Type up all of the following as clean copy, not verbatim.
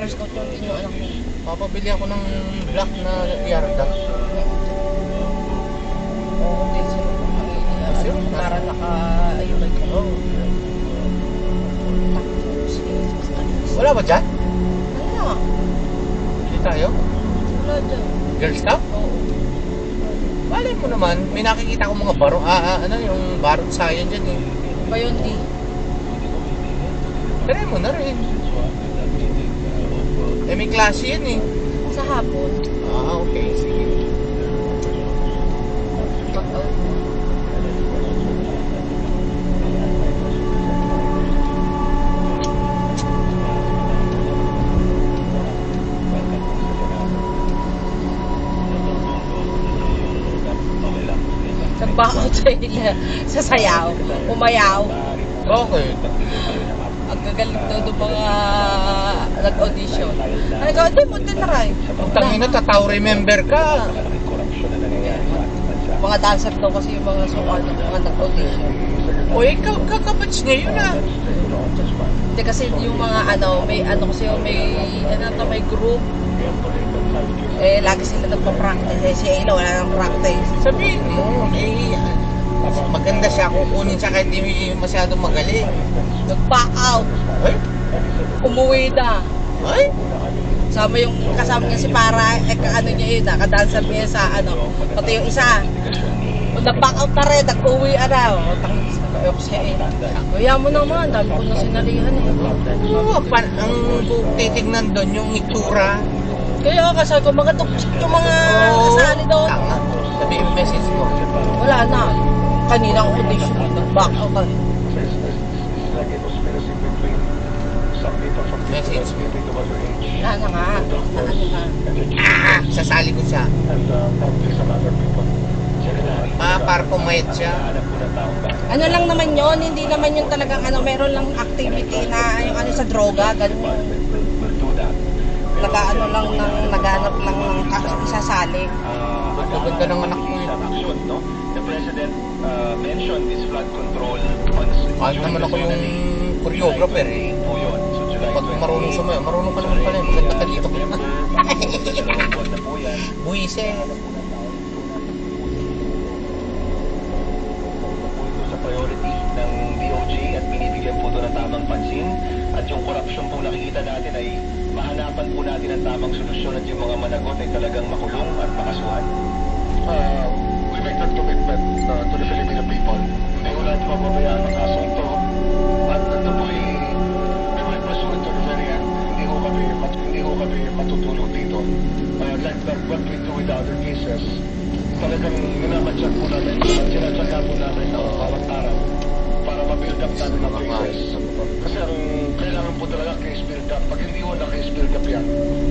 First coat yung inuanak mo. Papabili ako ng black na yarda. Oo, din sila para naka-ayun ko. Oh. Wala ba dyan? Wala. Hindi tayo? Wala dyan. Girl Scout? Oo. Malay mo naman, may nakikita ko mga baro, ano yung barot sayan dyan eh. Ba yun di? Try mo na rin. Eh may klase yan eh. Sa hapon. Okay, sige. Mag-out. Nag-back-out sa sayaw. Umayaw. Okay. Ang gagaling doon mga nag-audition. Nag-audition mo din na rin. Kung tangina, tataw remember ka. Mga dancer daw kasi yung mga sukan ng mga nag-audition. O ikaw, kakabats niya yun ah. Hindi kasi yung mga may kasi may group. Eh, lagi sila nagpa-practice. Eh, si Ella wala nang practice. Sabihin mo, maganda siya, kukunin siya kahit hindi masyadong magaling. Nag-back out. Ay? Umuwi na. Ay? Kasama niya si Para, niya yun, ka-dancer niya sa pati yung isa. Nag-back out na rin, nag-uwi Ayok siya eh. Kaya mo naman, dami ko na sinalihan eh. Oo, ang titignan doon yung itsura. Kaya kasi ko mga tuktik yung mga kasali doon. Tama. Sabihin yung message mo. Wala na. Kaninang audition, nag-back out na rin. Message mo. Wala na nga. Sasali ko siya. Para pumayat siya. Ano lang naman yon, hindi naman yung talagang meron lang activity na yung sa droga, ganun. Naghanap lang ng isasali. Maganda ng anak ko yun. The President mentioned this flood control Kahit naman ako yung choreographer eh. Pag marunong sumayo, marunong ka naman pala eh. Maganda ka dito. Buwise. Sa priority ng DOJ at binibigyan po ito ng tamang pansin. At yung corruption po nakikita natin ay mahanapan po natin ang tamang solusyon at yung mga managot ay talagang makulong at makasuhan. We make that commitment to the Filipino people. Hindi ko natin mababayaan ang kaso ito. At ito po ay we will pursue it to the very end. Hindi ko kami matutulog dito. Like what we do with the other cases. Talagang minamatsyag po namin at sinatsaga po namin ang bawat araw para ma-build up namin ang cases. Kasi ang kailangan po talaga case build up. Pag hindi mo na case build up yan,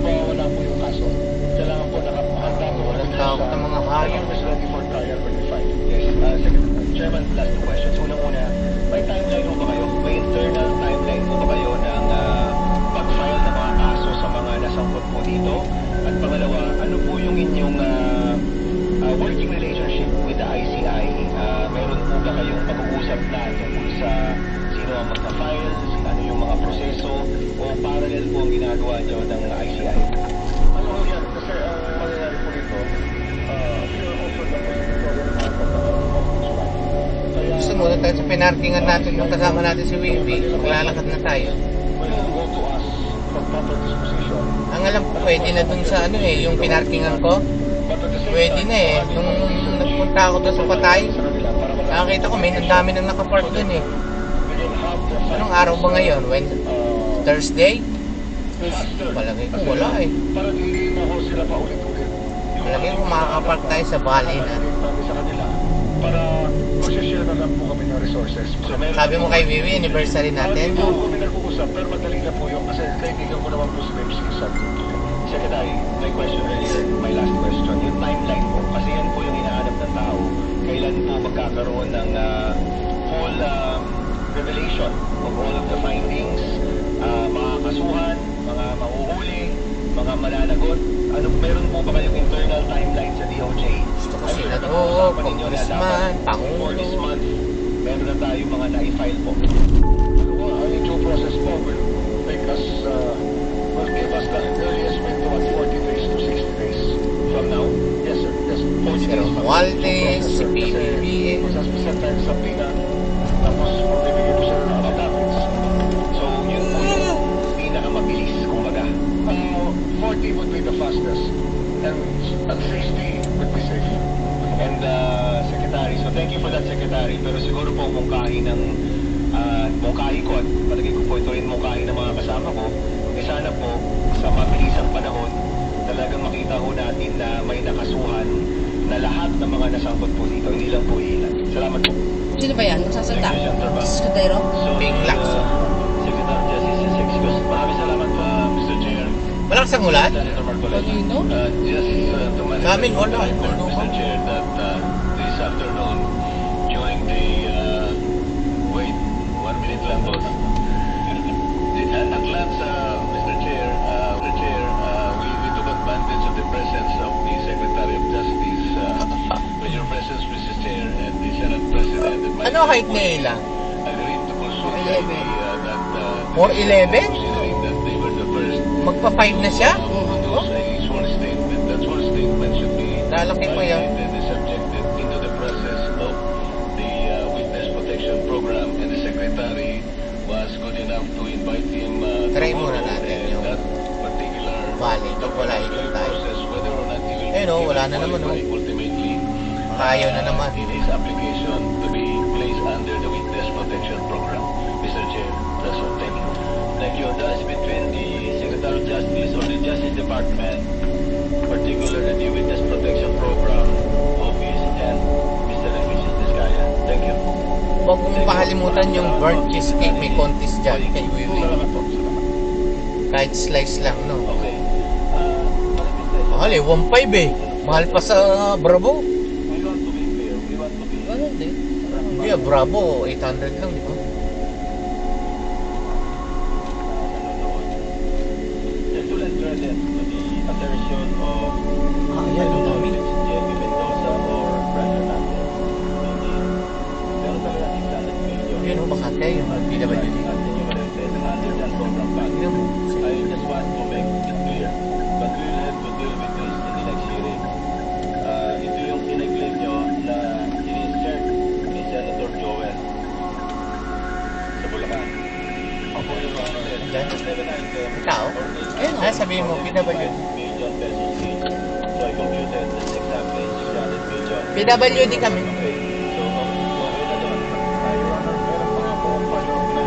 mawawala po yung kaso. Kailangan po nakapahanda po. Walang takot ng mga hayop. Is ready for trial when we find. Yes. Chairman, last two questions. Unang-una, may timeline po ba kayo? May internal timeline po ba kayo ng pag-file ng mga kaso sa mga nasangkot po dito? At pangalawa, ano po yung inyong working relationship with the ICI? Meron po ba kayong pag-uusap na tungkol sa sino ang magka-file, ano yung mga proseso, o parallel po ang ginagawa nyo ng ICI? Ano po yan? Kasi ang mangyayari po dito, we are also the Gusto mo na tayo sa pinarkingan natin yung kasama natin si Wavy. Maglalakad na tayo. will go to us for proper disposition. Ang alam ko, pwede na dun sa yung pinarkingan ko. Pwede na eh. Nung nagpunta ako doon sa Patay, nakakita ko may dami nang nakapark dun eh. Anong araw ba ngayon? Thursday? Palagay ko wala eh. Para hindi na ho sila paulit-ulit. Palagay ko makakapark tayo sa valley na. Sa kanila para mag-share na lang po kami ng resources. So, Sabi mo kay Vivi, anniversary natin. Hindi po kami nag-uusap, pero madali na po yun kasi kaibigan ko naman po si Ma'am Susan. Secretary, my question earlier, my last question, yung timeline po, kasi yan po yung hinahanap ng tao. Kailan po magkakaroon ng full revelation of all of the findings, mga kasuhan, mga mahuhuli, mga mananagot. Ano, meron po ba kayong internal timeline sa DOJ? Gusto ko sila to, congressman, for pangulo. this month, meron na tayo mga na-file po. Ano po, ang due process po will make us, will give us authority would be the fastest, and safety would be safe. And Secretary, so thank you for that, Secretary. Pero siguro po mungkahi ko at palagay ko po ito rin mungkahi ng mga kasama ko. Sana po sa mabilisang panahon talagang makita ho natin na may nakasuhan na lahat ng mga nasangkot po dito, hindi lang po ilan. Salamat po. Sino ba yan? Nagsasalta? Thank you, Senator Bang. Escudero? Big Lacson. Secretary Justice Sextus, maraming salamat po, Mr. Chair. Malakas ang ulan? Senator Marcoleta. Lino? Just to Sa amin, wala. report, Mr. Chair, that this afternoon, during the, wait, 1 minute lang po. At glance, Mr. Chair, we took advantage of the presence of the Secretary of Justice, with your presence, Mrs. Chair, and the Senate President. And my Ano height nila? agreed to consult 11. that, 4'11"? considering that they were the first Magpa-5 na siya? those a sworn statement. That sworn statement should be Lalaki po yan. validated and subjected into the process of the witness protection program, and the secretary was good enough to invite him Try tomorrow, muna natin and yung that particular valley. Pag wala, ikot tayo. process, whether or not he will Eh, no, wala na naman, no? qualify ultimately Ayaw na naman. in his application to be placed under the witness protection program. Mr. Chair, that's all. Thank you. Thank you. That is between the Secretary of Justice or the Justice Department, particularly the Witness Protection Program Office, and Mr. and Mrs. Discaya. Thank you. Huwag mong pakalimutan yung burnt cheesecake. May contest dyan kay Wiwi. Salamat po. Salamat. Kahit slice lang, no? Okay. Mr. Mahal eh, 1.5 eh. Mahal pa sa Bravo. We want to be fair. We want to be Ganun din. Hindi ah, Bravo, 800 lang, di ba? just to lend credit to the assertion of Ah, I yan, don't ang know dami. if it's Jerry Mendoza or Brian Hernandez. Meron talaga 600 million. Yun o, Makate, yung PWD. At enumerated under that program fund. Tingnan mo. I just want to make it clear, but we will have to deal with this in the next hearing. Ito yung kinag-claim nyo na in-insert ni Senator Joel sa Bulacan. Ako yung Diyan? 7 item Tao? or Ayun, Ah, sabihin mo, PWD. 5 million pesos each. So I computed that's exactly 600 million. PWD kami. Okay, so okay na doon. Your Honor, meron pa nga po ang follow-up na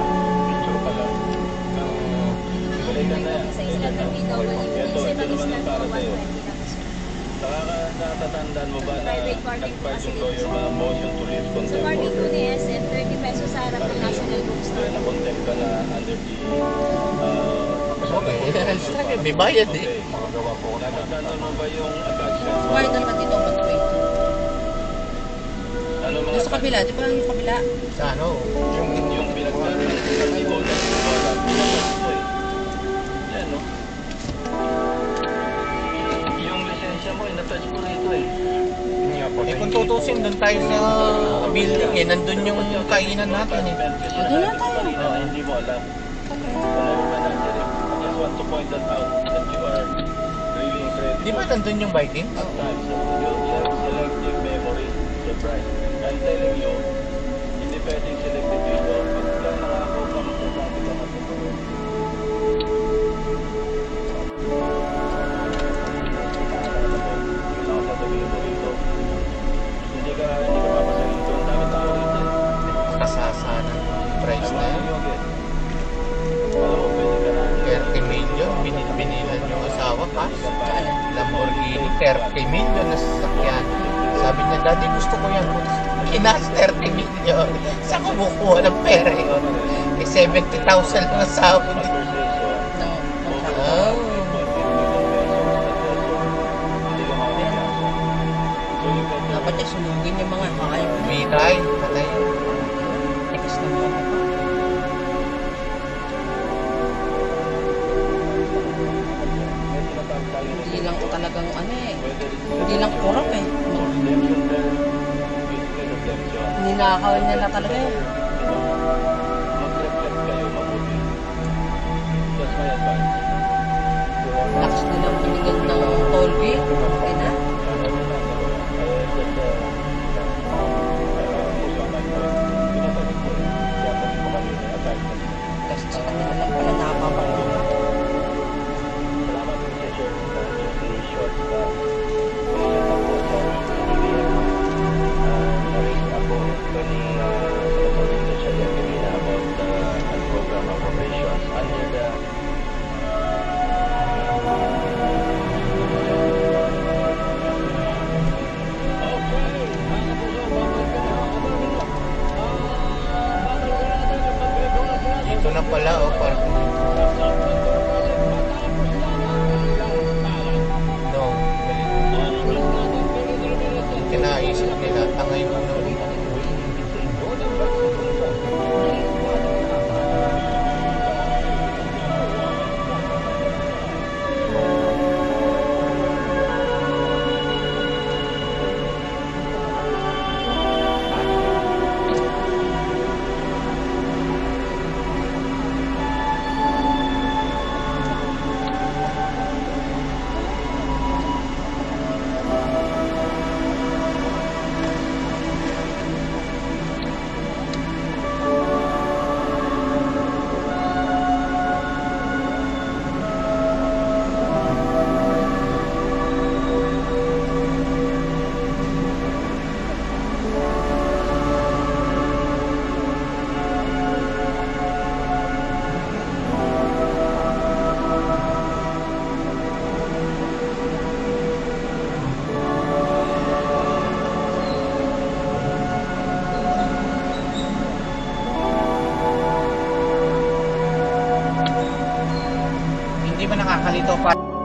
picture pala ng balikan na yan. Sa isla Camino, Ito, sa ito naman ang para sa'yo. 120 Natatandaan mo ba na Private parking po nag-file kasi yung dito lawyer sa- mga motion to lift Sa contempt parking po order? ni SM, 30 pesos sa harap ng National Bookstore. Na contempt ka na under the Okay, may bayad eh. Okay. Natatandaan mo ba yung attachment? Kumain na natin ito, 120. Ano mga Yung sa kabila, di ba yung kabila? Sa ano? yung pinagdadaan sa Ibola, yan, no? Yung lisensya mo, in-attach mo rito eh. Eh kung tutusin, doon tayo sa building eh. Nandun yung kainan natin eh. Doon na tayo. Hindi mo alam. I just want to point that out that you are really incredible. Di ba nandun yung Viking? At times, you have selective memory, surprise. I'm telling you, hindi pwedeng selective dito. Pagka nangako ka, magsasabi ka na totoo. Yung nakasasabihin mo rito. Hindi ka papasahin ito. Ang dami tao rito. Kasasa ng price na yan. Alam mo, pwede ka na. 30 million, binilan yung asawa cash. Lamborghini, 30 million na sasakyan. Sabi niya, Daddy, gusto ko yan. Kinas 30 million. Saan ko bukuha ng pera yun? Eh, 70,000 lang ang sahod. Oh. Dapat niya sunugin yung mga kakay. Bitay, patay. Tikas ng mga pa. Hindi lang talagang ano eh. Hindi lang kurap eh. Ninakaw nila talaga eh. Mag-reflect kayo mabuti. That's my advice. Lakas nilang binigyan ng toll gate. Okay na. Kasi sa kanila lang pala nakapapagawa. Salamat, Mr. Chair. 5